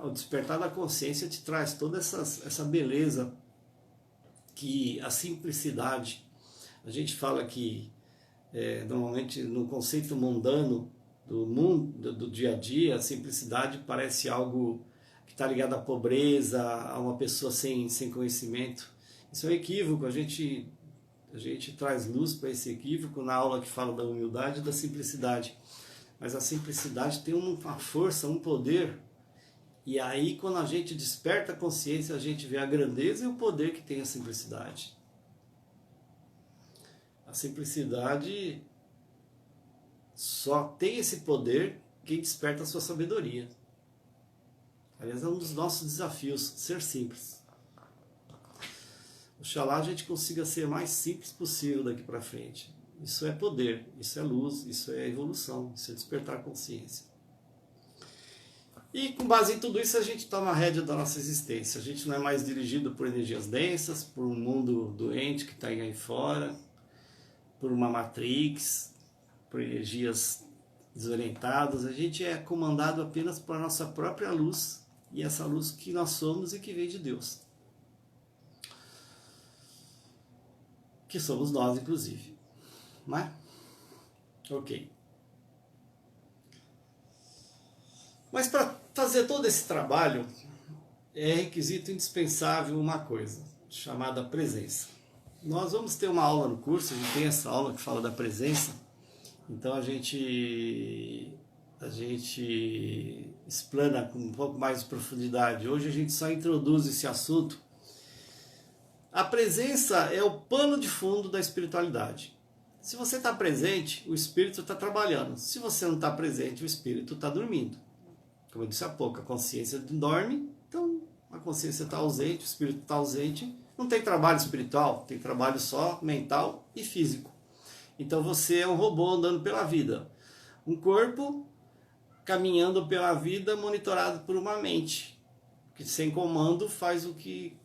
o despertar da consciência te traz toda essa beleza, que a simplicidade, a gente fala que normalmente no conceito mundano do mundo, do dia a dia, a simplicidade parece algo que está ligado à pobreza, a uma pessoa sem conhecimento. Isso é um equívoco, a gente traz luz para esse equívoco na aula que fala da humildade e da simplicidade. Mas a simplicidade tem uma força, um poder, e aí quando a gente desperta a consciência, a gente vê a grandeza e o poder que tem a simplicidade. A simplicidade só tem esse poder quem desperta a sua sabedoria. Aliás, é um dos nossos desafios, ser simples. Oxalá a gente consiga ser mais simples possível daqui para frente. Isso é poder, isso é luz, isso é evolução, isso é despertar a consciência. E com base em tudo isso a gente toma a rédea da nossa existência. A gente não é mais dirigido por energias densas, por um mundo doente que está aí fora, por uma matrix, por energias desorientadas. A gente é comandado apenas por nossa própria luz, e essa luz que nós somos e que vem de Deus. Que somos nós, inclusive. Não é? Ok. Mas para fazer todo esse trabalho, é requisito indispensável uma coisa, chamada presença. Nós vamos ter uma aula no curso, a gente tem essa aula que fala da presença, então a gente explana com um pouco mais de profundidade. Hoje a gente só introduz esse assunto. A presença é o pano de fundo da espiritualidade. Se você está presente, o espírito está trabalhando. Se você não está presente, o espírito está dormindo. Como eu disse há pouco, a consciência dorme, então a consciência está ausente, o espírito está ausente. Não tem trabalho espiritual, tem trabalho só mental e físico. Então você é um robô andando pela vida. Um corpo caminhando pela vida monitorado por uma mente, que sem comando faz o que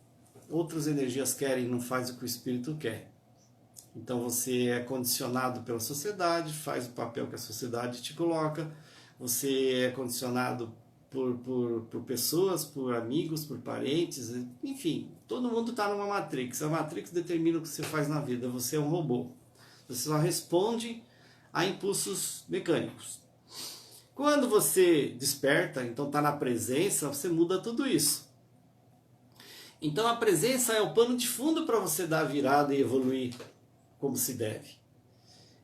outras energias querem, não faz o que o espírito quer. Então você é condicionado pela sociedade, faz o papel que a sociedade te coloca, você é condicionado por pessoas, por amigos, por parentes, enfim, todo mundo está numa matrix. A matrix determina o que você faz na vida, você é um robô. Você só responde a impulsos mecânicos. Quando você desperta, então está na presença, você muda tudo isso. Então a presença é o pano de fundo para você dar a virada e evoluir como se deve.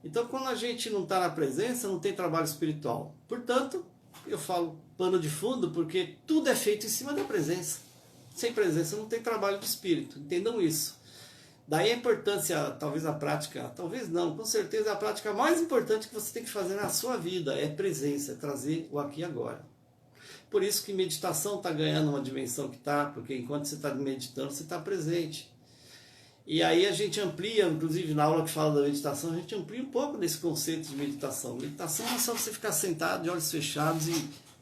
Então quando a gente não está na presença, não tem trabalho espiritual. Portanto, eu falo pano de fundo porque tudo é feito em cima da presença. Sem presença não tem trabalho de espírito, entendam isso. Daí a importância, talvez a prática, talvez não, com certeza a prática mais importante que você tem que fazer na sua vida é presença, é trazer o aqui e agora. Por isso que meditação está ganhando uma dimensão que está, porque enquanto você está meditando, você está presente. E aí a gente amplia, inclusive na aula que fala da meditação, a gente amplia um pouco desse conceito de meditação. Meditação não é só você ficar sentado de olhos fechados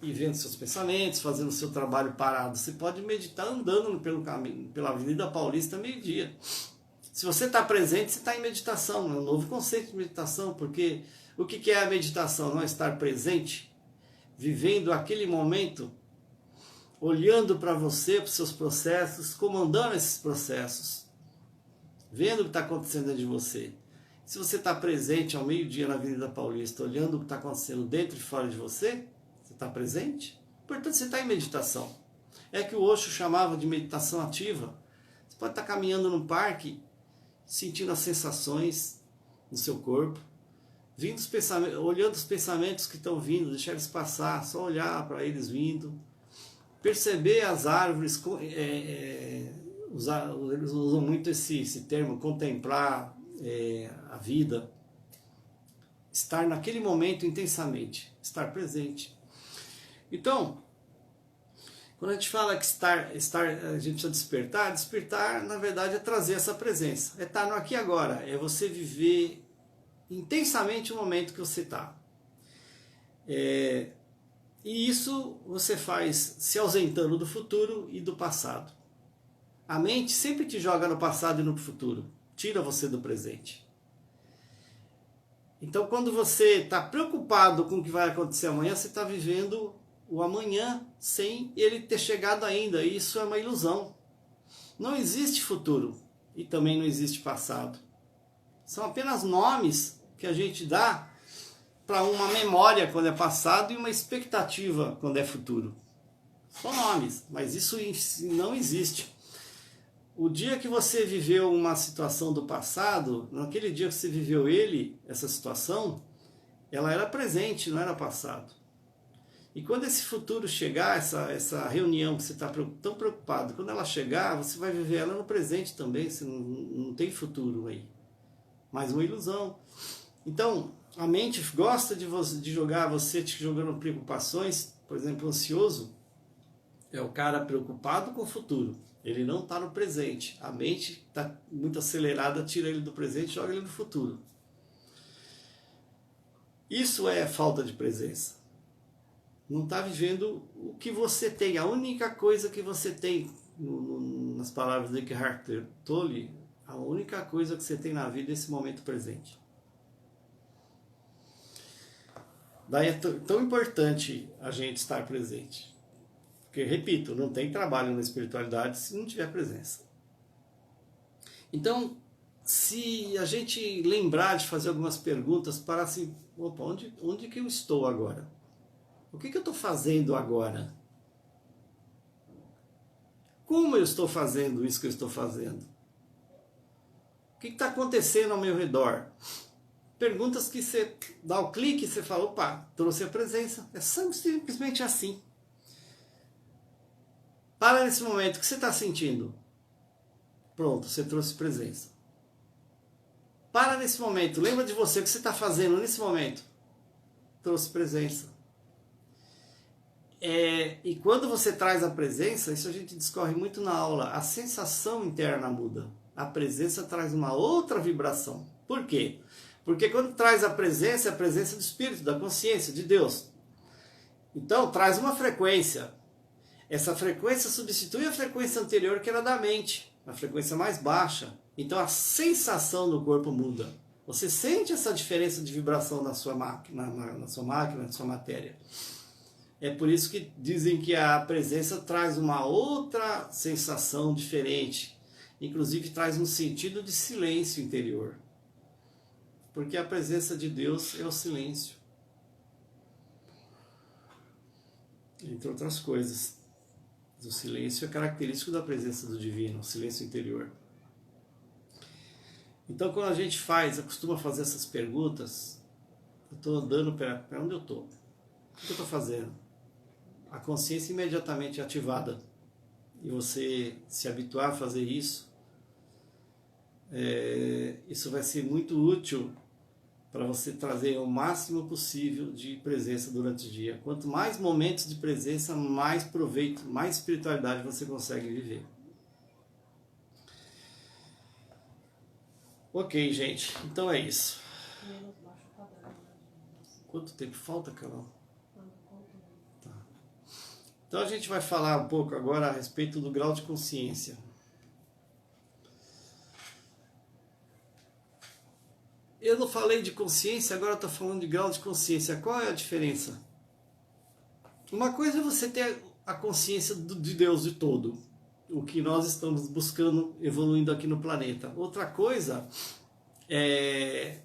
e vendo seus pensamentos, fazendo o seu trabalho parado. Você pode meditar andando pelo caminho, pela Avenida Paulista, meio-dia. Se você está presente, você está em meditação. É um novo conceito de meditação, porque o que é a meditação? Não é estar presente, vivendo aquele momento, olhando para você, para os seus processos, comandando esses processos, vendo o que está acontecendo dentro de você. Se você está presente ao meio-dia na Avenida Paulista, olhando o que está acontecendo dentro e fora de você, você está presente? Portanto, você está em meditação. É que o Osho chamava de meditação ativa. Você pode estar caminhando no parque, sentindo as sensações no seu corpo, vindo os pensamentos, olhando os pensamentos que estão vindo, deixar eles passar, só olhar para eles vindo, perceber as árvores, eles usam muito esse termo, contemplar a vida, estar naquele momento intensamente, estar presente. Então, quando a gente fala que a gente precisa despertar, na verdade é trazer essa presença, é estar no aqui e agora, é você viver intensamente o momento que você está. E isso você faz se ausentando do futuro e do passado. A mente sempre te joga no passado e no futuro, tira você do presente. Então, quando você está preocupado com o que vai acontecer amanhã, você está vivendo o amanhã sem ele ter chegado ainda. E isso é uma ilusão. Não existe futuro e também não existe passado. São apenas nomes que a gente dá para uma memória quando é passado e uma expectativa quando é futuro. São nomes, mas isso não existe. O dia que você viveu uma situação do passado, naquele dia que você viveu essa situação, ela era presente, não era passado. E quando esse futuro chegar, essa reunião que você está tão preocupado, quando ela chegar, você vai viver ela no presente também, você não tem futuro aí. Mais uma ilusão. Então, a mente gosta de jogar você, te jogando preocupações. Por exemplo, ansioso é o cara preocupado com o futuro. Ele não está no presente. A mente está muito acelerada, tira ele do presente e joga ele no futuro. Isso é falta de presença. Não está vivendo o que você tem. A única coisa que você tem, nas palavras de Eckhart Tolle, a única coisa que você tem na vida é esse momento presente. Daí é tão importante a gente estar presente. Porque, repito, não tem trabalho na espiritualidade se não tiver presença. Então, se a gente lembrar de fazer algumas perguntas para assim, opa, onde que eu estou agora? O que eu estou fazendo agora? Como eu estou fazendo isso que eu estou fazendo? O que está acontecendo ao meu redor? Perguntas que você dá o clique e você fala, opa, trouxe a presença. É simplesmente assim. Para nesse momento, o que você está sentindo? Pronto, você trouxe presença. Para nesse momento, lembra de você, o que você está fazendo nesse momento? Trouxe presença. E quando você traz a presença, isso a gente discorre muito na aula, a sensação interna muda. A presença traz uma outra vibração. Por quê? Porque quando traz a presença, é a presença do Espírito, da consciência, de Deus. Então, traz uma frequência. Essa frequência substitui a frequência anterior, que era da mente, a frequência mais baixa. Então, a sensação do corpo muda. Você sente essa diferença de vibração na sua máquina, na sua matéria. É por isso que dizem que a presença traz uma outra sensação diferente. Inclusive, traz um sentido de silêncio interior. Porque a presença de Deus é o silêncio. Entre outras coisas. O silêncio é característico da presença do divino, o silêncio interior. Então, quando a gente costuma fazer essas perguntas, eu estou andando para onde eu estou? O que eu estou fazendo? A consciência imediatamente é ativada. E você se habituar a fazer isso, isso vai ser muito útil para você trazer o máximo possível de presença durante o dia. Quanto mais momentos de presença, mais proveito, mais espiritualidade você consegue viver. Ok, gente. Então é isso. Menos baixo quadrado. Quanto tempo falta, Carol? Quando conta, Tá. Então a gente vai falar um pouco agora a respeito do grau de consciência. Eu não falei de consciência, agora estou falando de grau de consciência. Qual é a diferença? Uma coisa é você ter a consciência de Deus de todo, o que nós estamos buscando, evoluindo aqui no planeta. Outra coisa é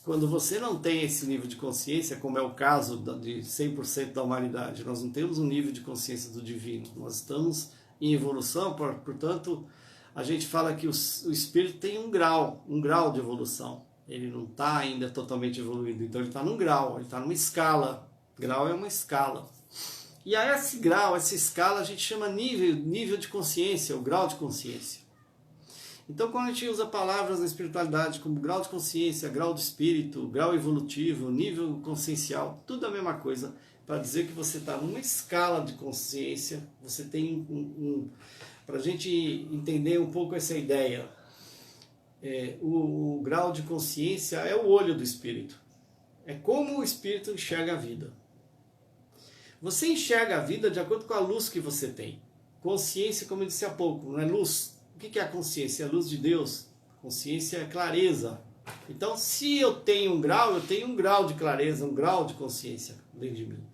quando você não tem esse nível de consciência, como é o caso de 100% da humanidade. Nós não temos um nível de consciência do divino. Nós estamos em evolução, portanto, a gente fala que o espírito tem um grau de evolução. Ele não está ainda totalmente evoluído, então ele está num grau, ele está numa escala. Grau é uma escala. E a esse grau, essa escala, a gente chama nível de consciência, o grau de consciência. Então, quando a gente usa palavras na espiritualidade como grau de consciência, grau de espírito, grau evolutivo, nível consciencial, tudo a mesma coisa, para dizer que você está numa escala de consciência, você tem para a gente entender um pouco essa ideia, o grau de consciência é o olho do espírito. É como o espírito enxerga a vida. Você enxerga a vida de acordo com a luz que você tem. Consciência, como eu disse há pouco, não é luz? O que é a consciência? É a luz de Deus. Consciência é clareza. Então, se eu tenho um grau de clareza, um grau de consciência dentro de mim.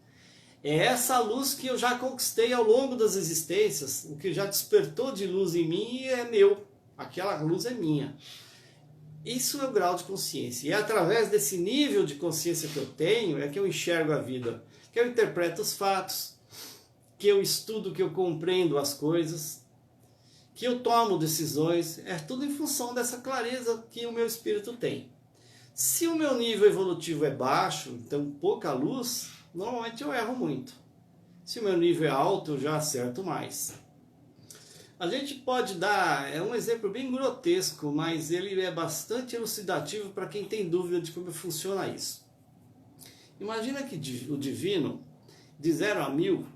É essa luz que eu já conquistei ao longo das existências, o que já despertou de luz em mim é meu. Aquela luz é minha. Isso é o grau de consciência. E é através desse nível de consciência que eu tenho é que eu enxergo a vida, que eu interpreto os fatos, que eu estudo, que eu compreendo as coisas, que eu tomo decisões. É tudo em função dessa clareza que o meu espírito tem. Se o meu nível evolutivo é baixo, então pouca luz, normalmente eu erro muito. Se o meu nível é alto, eu já acerto mais. A gente pode dar, um exemplo bem grotesco, mas ele é bastante elucidativo para quem tem dúvida de como funciona isso. Imagina que o divino, de 0 a 1000,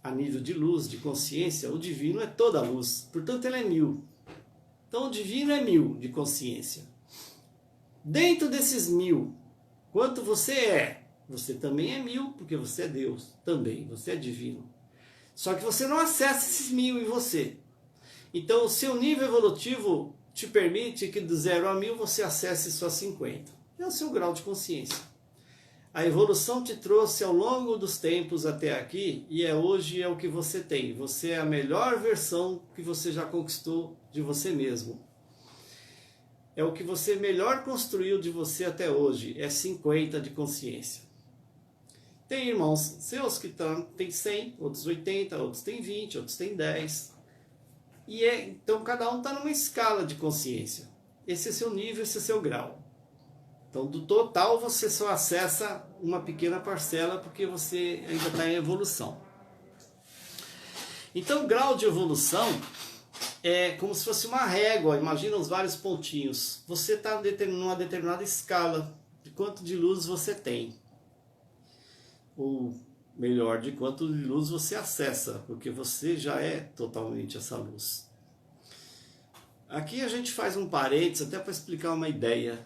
a nível de luz, de consciência, o divino é toda a luz, portanto ele é 1000. Então o divino é 1000 de consciência. Dentro desses 1000, quanto você é? Você também é 1000, porque você é Deus, também, você é divino. Só que você não acessa esses 1000 em você. Então o seu nível evolutivo te permite que do 0 a 1000 você acesse só 50. É o seu grau de consciência. A evolução te trouxe ao longo dos tempos até aqui e hoje é o que você tem. Você é a melhor versão que você já conquistou de você mesmo. É o que você melhor construiu de você até hoje. É 50 de consciência. Tem irmãos seus que têm 100, outros 80, outros têm 20, outros têm 10. Então cada um está numa escala de consciência. Esse é seu nível, esse é seu grau. Então do total você só acessa uma pequena parcela porque você ainda está em evolução. Então o grau de evolução é como se fosse uma régua, imagina os vários pontinhos. Você está numa determinada escala de quanto de luz você tem. Ou melhor, de quanto de luz você acessa, porque você já é totalmente essa luz. Aqui a gente faz um parênteses até para explicar uma ideia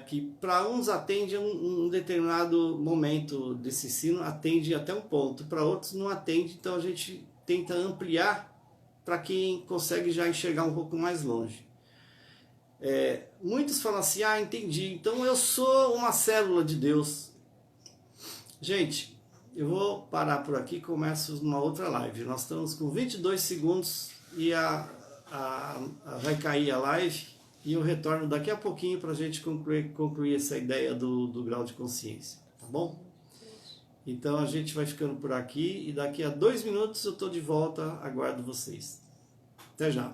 que para uns atende a um determinado momento desse ensino, atende até um ponto, para outros não atende, então a gente tenta ampliar para quem consegue já enxergar um pouco mais longe. Muitos falam assim, entendi, então eu sou uma célula de Deus. Gente, eu vou parar por aqui e começo uma outra live. Nós estamos com 22 segundos e vai cair a live e eu retorno daqui a pouquinho para a gente concluir essa ideia do grau de consciência, tá bom? Então a gente vai ficando por aqui e daqui a 2 minutos eu estou de volta, aguardo vocês. Até já!